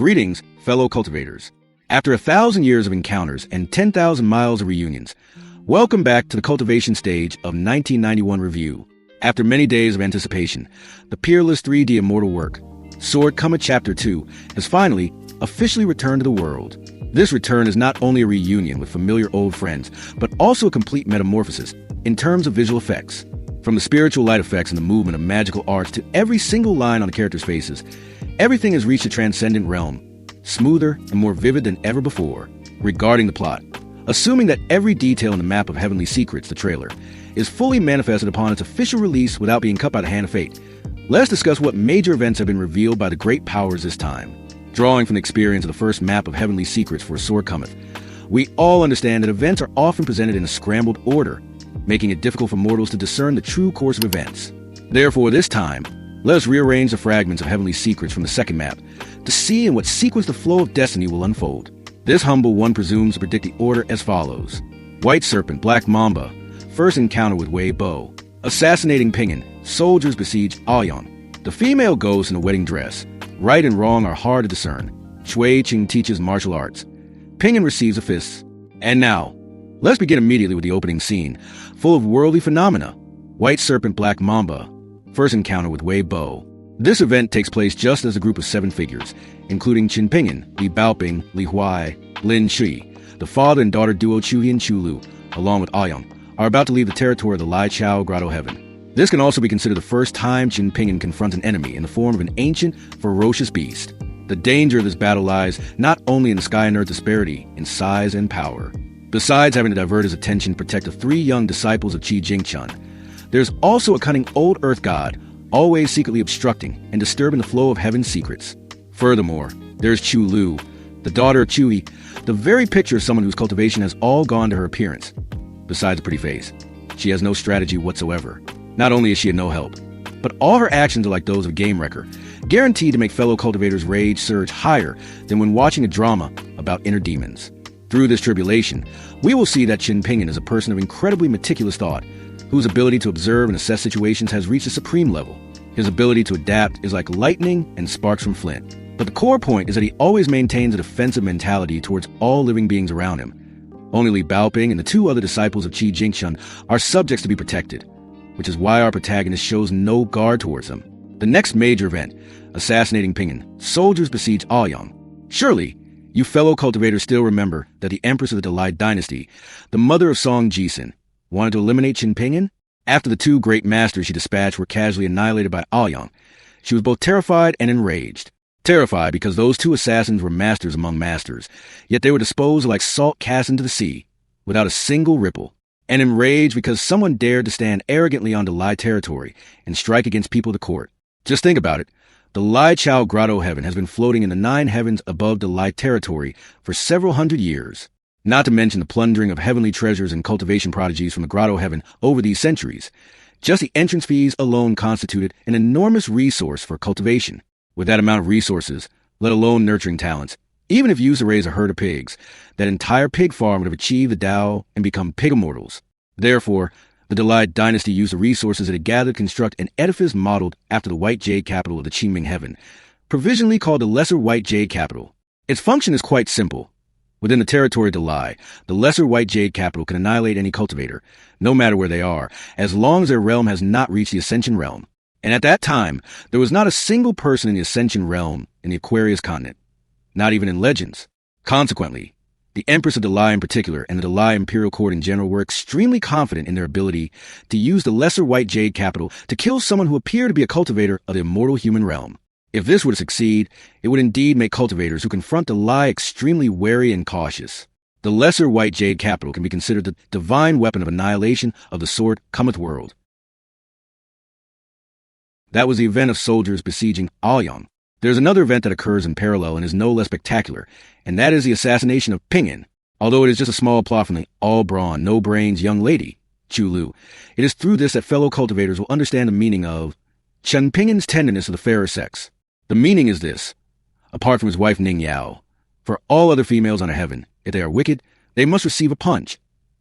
Greetings, fellow cultivators. After 1,000 years of encounters and 10,000 miles of reunions, welcome back to the cultivation stage of 1991 Review. After many days of anticipation, the peerless 3D immortal work, Sword Cometh Chapter 2, has finally, officially returned to the world. This return is not only a reunion with familiar old friends, but also a complete metamorphosis in terms of visual effects. From the spiritual light effects and the movement of magical arts to every single line on the characters' faces, everything has reached a transcendent realm, smoother and more vivid than ever before. Regarding the plot, assuming that every detail in the map of Heavenly Secrets, the trailer, is fully manifested upon its official release without being cut by the hand of fate, let's discuss what major events have been revealed by the great powers this time. Drawing from the experience of the first map of Heavenly Secrets for Sword Cometh, we all understand that events are often presented in a scrambled order, making it difficult for mortals to discern the true course of events. Therefore, this time, let us rearrange the fragments of Heavenly Secrets from the second map to see in what sequence the flow of destiny will unfold. This humble one presumes to predict the order as follows. White Serpent, Black Mamba, first encounter with Wei Bo. Assassinating Pingin, soldiers besiege Aoyang. The female ghost in a wedding dress. Right and wrong are hard to discern. Shui Qing teaches martial arts. Pingin receives a fist. And now, let's begin immediately with the opening scene, full of worldly phenomena. White Serpent, Black Mamba, first encounter with Wei Bo. This event takes place just as a group of 7 figures, including Qin Pingin, Li Baoping, Li Huai, Lin Shui, the father and daughter duo Chu and Chu Lu, along with Aoyang, are about to leave the territory of the Lai Chao Grotto Heaven. This can also be considered the first time Qin Pingin confronts an enemy in the form of an ancient, ferocious beast. The danger of this battle lies not only in the sky and earth disparity in size and power. Besides having to divert his attention and protect the 3 young disciples of Qi Jingchun, there's also a cunning old earth god, always secretly obstructing and disturbing the flow of heaven's secrets. Furthermore, there's Chu Lu, the daughter of Chui, the very picture of someone whose cultivation has all gone to her appearance. Besides a pretty face, she has no strategy whatsoever. Not only is she a no help, but all her actions are like those of a game wrecker, guaranteed to make fellow cultivators' rage surge higher than when watching a drama about inner demons. Through this tribulation, we will see that Qin Pingin is a person of incredibly meticulous thought, whose ability to observe and assess situations has reached a supreme level. His ability to adapt is like lightning and sparks from flint. But the core point is that he always maintains a defensive mentality towards all living beings around him. Only Li Baoping and the 2 other disciples of Qi Jingchun are subjects to be protected, which is why our protagonist shows no guard towards them. The next major event, assassinating Pingin, soldiers besiege Aoyang. Surely, you fellow cultivators still remember that the Empress of the Dalai Dynasty, the mother of Song Jisun, wanted to eliminate Qin Pingin? After the 2 great masters she dispatched were casually annihilated by Aoyang, she was both terrified and enraged. Terrified because those 2 assassins were masters among masters, yet they were disposed like salt cast into the sea, without a single ripple. And enraged because someone dared to stand arrogantly on Dalai territory and strike against people of the court. Just think about it. The Lai Chao Grotto Heaven has been floating in the 9 heavens above Dalai territory for several hundred years. Not to mention the plundering of heavenly treasures and cultivation prodigies from the Grotto Heaven over these centuries. Just the entrance fees alone constituted an enormous resource for cultivation. With that amount of resources, let alone nurturing talents, even if used to raise a herd of pigs, that entire pig farm would have achieved the Tao and become pig immortals. Therefore, the Dalai Dynasty used the resources it had gathered to construct an edifice modeled after the White Jade capital of the Qingming Heaven, provisionally called the Lesser White Jade Capital. Its function is quite simple. Within the territory of Dalai, the Lesser White Jade Capital can annihilate any cultivator, no matter where they are, as long as their realm has not reached the Ascension Realm. And at that time, there was not a single person in the Ascension Realm in the Aquarius continent, not even in legends. Consequently, the Empress of Dalai in particular and the Dalai Imperial Court in general were extremely confident in their ability to use the Lesser White Jade Capital to kill someone who appeared to be a cultivator of the immortal human realm. If this were to succeed, it would indeed make cultivators who confront Dalai extremely wary and cautious. The Lesser White Jade Capital can be considered the divine weapon of annihilation of the Sword Cometh world. That was the event of soldiers besieging Aoyang. There's another event that occurs in parallel and is no less spectacular, and that is the assassination of Pingin. Although it is just a small plot from the all-brawn, no-brains young lady, Chu Lu, it is through this that fellow cultivators will understand the meaning of Chen Pingin's tenderness of the fairer sex. The meaning is this: apart from his wife Ning Yao, for all other females under heaven, if they are wicked, they must receive a punch.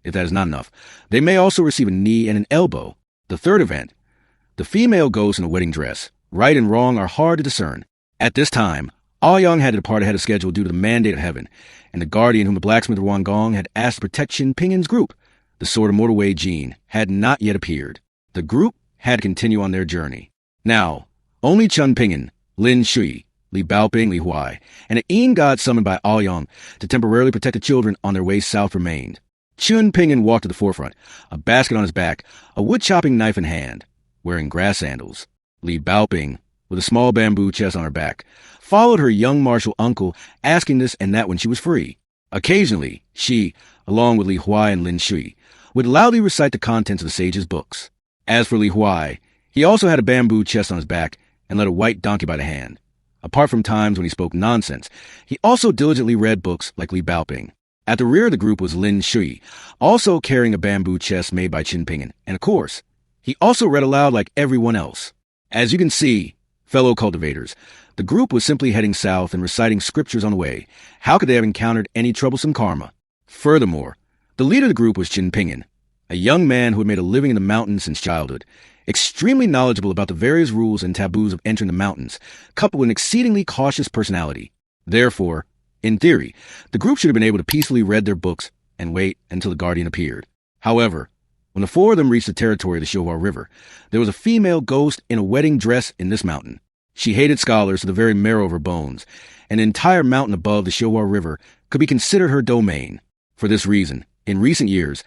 If that is not enough, they may also receive a knee and an elbow. The third event, the female ghost in a wedding dress. Right and wrong are hard to discern. At this time, Aoyang had to depart ahead of schedule due to the mandate of heaven, and the guardian whom the blacksmith Ruan Gong had asked to protect Chen Pingin's group, the Sword of Mortal Wei Jin, had not yet appeared. The group had to continue on their journey. Now, only Chen Pingin, Lin Shui, Li Baoping, Li Huai, and an Yin god summoned by Aoyang to temporarily protect the children on their way south remained. Chen Pingin walked to the forefront, a basket on his back, a wood-chopping knife in hand, wearing grass sandals. Li Baoping, with a small bamboo chest on her back, followed her young martial uncle, asking this and that when she was free. Occasionally, she, along with Li Huai and Lin Shui, would loudly recite the contents of the sage's books. As for Li Huai, he also had a bamboo chest on his back and led a white donkey by the hand. Apart from times when he spoke nonsense, he also diligently read books like Li Baoping. At the rear of the group was Lin Shui, also carrying a bamboo chest made by Chen Pingin, and of course, he also read aloud like everyone else. As you can see, fellow cultivators, the group was simply heading south and reciting scriptures on the way. How could they have encountered any troublesome karma? Furthermore, the leader of the group was Chen Pingin, a young man who had made a living in the mountains since childhood, extremely knowledgeable about the various rules and taboos of entering the mountains, coupled with an exceedingly cautious personality. Therefore, in theory, the group should have been able to peacefully read their books and wait until the guardian appeared. However, when the four of them reached the territory of the Xiuhua River, there was a female ghost in a wedding dress in this mountain. She hated scholars to the very marrow of her bones, and the entire mountain above the Xiuhua River could be considered her domain. For this reason, in recent years,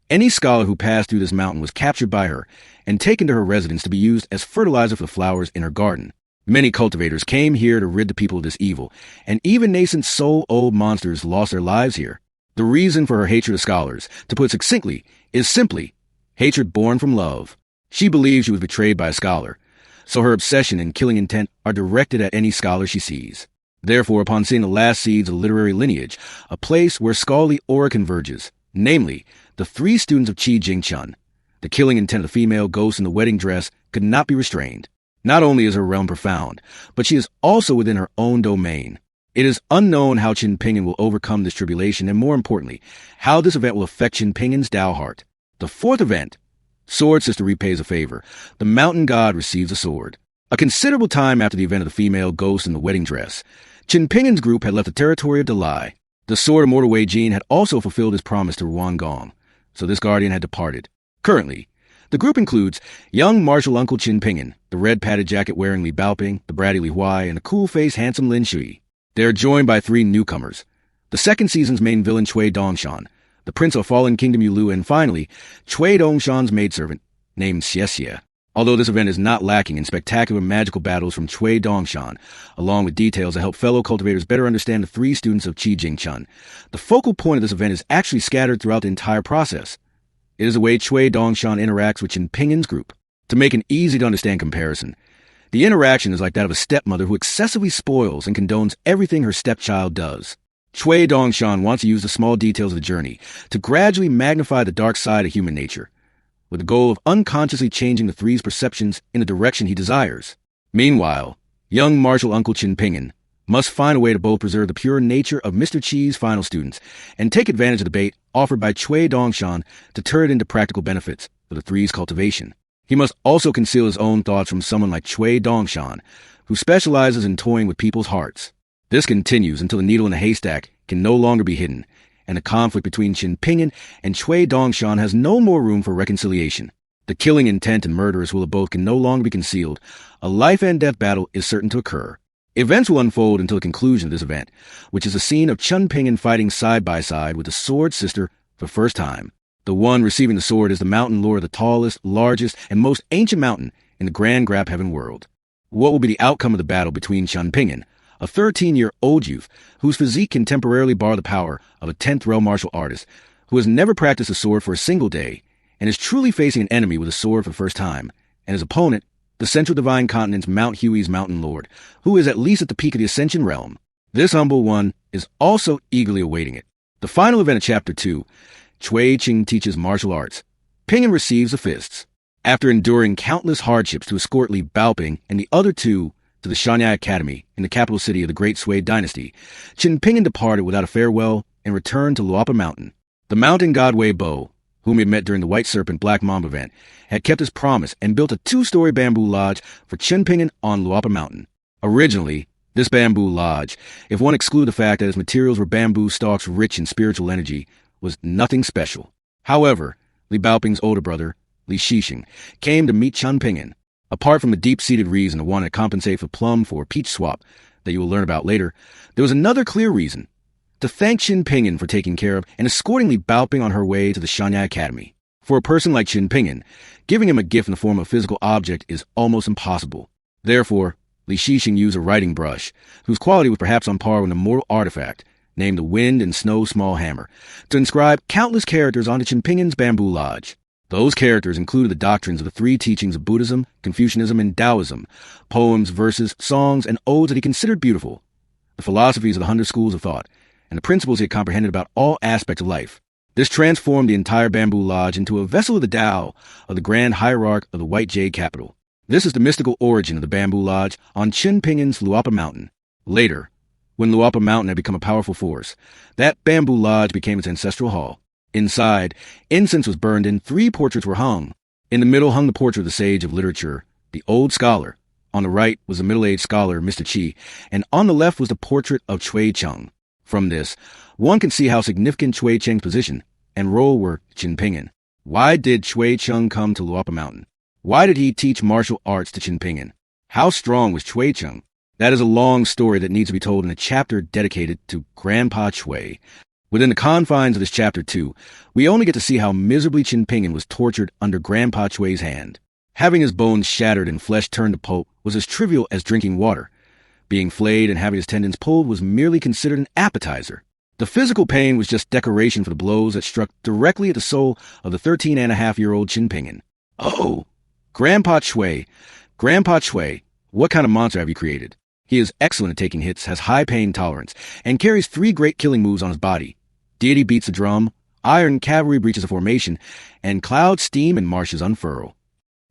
any scholar who passed through this mountain was captured by her and taken to her residence to be used as fertilizer for the flowers in her garden. Many cultivators came here to rid the people of this evil, and even nascent soul-old monsters lost their lives here. The reason for her hatred of scholars, to put it succinctly, is simply hatred born from love. She believes she was betrayed by a scholar, so her obsession and killing intent are directed at any scholar she sees. Therefore, upon seeing the last seeds of literary lineage, a place where scholarly aura converges, namely, the three students of Qi Jingchun, the killing intent of the female ghost in the wedding dress could not be restrained. Not only is her realm profound, but she is also within her own domain. It is unknown how Chen Pingin will overcome this tribulation, and more importantly, how this event will affect Chen Pingin's Tao heart. The fourth event, Sword Sister repays a favor. The mountain god receives a sword. A considerable time after the event of the female ghost in the wedding dress, Chen Pingin's group had left the territory of Dalai. The Sword of Mortal Wei Jin had also fulfilled his promise to Ruan Gong, so this guardian had departed. Currently, the group includes young martial uncle Chen Pingin, the red padded jacket wearing Li Baoping, the bratty Li Huai, and the cool-faced handsome Lin Shui. They are joined by three newcomers: the second season's main villain Cui Dongshan, the prince of Fallen Kingdom Yulu, and finally, Cui Dongshan's maidservant, named Xie. Although this event is not lacking in spectacular magical battles from Cui Dongshan, along with details that help fellow cultivators better understand the three students of Qi Jingchun, the focal point of this event is actually scattered throughout the entire process. It is the way Cui Dongshan interacts with Chen Pingin's group. To make an easy-to-understand comparison, the interaction is like that of a stepmother who excessively spoils and condones everything her stepchild does. Cui Dongshan wants to use the small details of the journey to gradually magnify the dark side of human nature, with the goal of unconsciously changing the three's perceptions in the direction he desires. Meanwhile, young martial uncle Chen Pingin must find a way to both preserve the pure nature of Mr. Qi's final students and take advantage of the bait offered by Cui Dongshan to turn it into practical benefits for the three's cultivation. He must also conceal his own thoughts from someone like Cui Dongshan, who specializes in toying with people's hearts. This continues until the needle in the haystack can no longer be hidden, and the conflict between Chen Pingin and Cui Dongshan has no more room for reconciliation. The killing intent and murderous will of both can no longer be concealed. A life-and-death battle is certain to occur. Events will unfold until the conclusion of this event, which is a scene of Chen Pingin fighting side by side with the Sword Sister for the first time. The one receiving the sword is the mountain lord of the tallest, largest, and most ancient mountain in the Grand Grab Heaven world. What will be the outcome of the battle between Chen Pingin, a 13-year-old youth whose physique can temporarily bar the power of a 10th realm martial artist who has never practiced a sword for a single day and is truly facing an enemy with a sword for the first time, and his opponent, the Central Divine Continent's Mount Huey's Mountain Lord, who is at least at the peak of the Ascension realm. This humble one is also eagerly awaiting it. The final event of Chapter 2, Cui Qing teaches martial arts. Pingin receives the fists. After enduring countless hardships to escort Li Baoping and the other two to the Shanya Academy in the capital city of the Great Sui Dynasty, Chen Pingin departed without a farewell and returned to Luapa Mountain. The mountain god Wei Bo, whom he had met during the White Serpent Black Mamba event, had kept his promise and built a 2-story bamboo lodge for Chen Pingin on Luapa Mountain. Originally, This bamboo lodge, if one exclude the fact that its materials were bamboo stalks rich in spiritual energy, was nothing special. However, Li Baoping's older brother, Li Shixing, came to meet Chen Ping'an. Apart from a deep-seated reason to want to compensate for plum for peach swap that you will learn about later, there was another clear reason: to thank Chen Ping'an for taking care of and escorting Li Baoping on her way to the Shanya Academy. For a person like Chen Ping'an, giving him a gift in the form of a physical object is almost impossible. Therefore, Li Shixing used a writing brush, whose quality was perhaps on par with an immortal artifact, named the Wind and Snow Small Hammer, to inscribe countless characters onto Chen Ping'an's bamboo lodge. Those characters included the doctrines of the three teachings of Buddhism, Confucianism, and Taoism, poems, verses, songs, and odes that he considered beautiful, the philosophies of the 100 schools of thought, and the principles he had comprehended about all aspects of life. This transformed the entire bamboo lodge into a vessel of the Tao of the grand hierarch of the White Jade capital. This is the mystical origin of the bamboo lodge on Chen Ping'an's Luapa Mountain. Later, when Luapa Mountain had become a powerful force, that bamboo lodge became its ancestral hall. Inside, incense was burned and 3 portraits were hung. In the middle hung the portrait of the sage of literature, the old scholar. On the right was the middle-aged scholar, Mr. Qi, and on the left was the portrait of Cui Cheng. From this, one can see how significant Cui Cheng's position and role were Chen Ping'an. Why did Cui Cheng come to Luapa Mountain? Why did he teach martial arts to Chen Ping'an? How strong was Cui Cheng? That is a long story that needs to be told in a chapter dedicated to Grandpa Cui. Within the confines of this chapter 2, we only get to see how miserably Chen Ping'an was tortured under Grandpa Cui's hand. Having his bones shattered and flesh turned to pulp was as trivial as drinking water. Being flayed and having his tendons pulled was merely considered an appetizer. The physical pain was just decoration for the blows that struck directly at the soul of the 13-and-a-half-year-old Chen Ping'an. Oh, Grandpa Cui, what kind of monster have you created? He is excellent at taking hits, has high pain tolerance, and carries 3 great killing moves on his body. Deity beats the drum, iron cavalry breaches a formation, and clouds steam and marshes unfurl.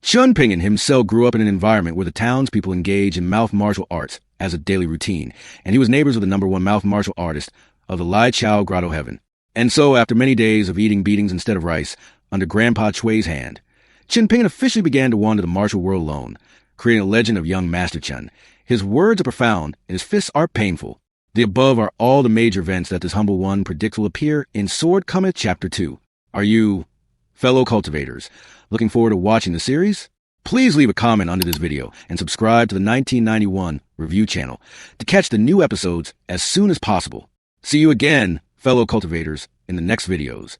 Chen Ping'an himself grew up in an environment where the townspeople engage in mouth martial arts as a daily routine, and he was neighbors with the #1 mouth martial artist of the Lai Chao Grotto Heaven. And so, after many days of eating beatings instead of rice, under Grandpa Cui's hand, Chen Ping'an officially began to wander the martial world alone, creating a legend of young Master Chen. His words are profound, and his fists are painful. The above are all the major events that this humble one predicts will appear in Sword Cometh Chapter 2. Are you, fellow cultivators, looking forward to watching the series? Please leave a comment under this video and subscribe to the 1991 Review channel to catch the new episodes as soon as possible. See you again, fellow cultivators, in the next videos.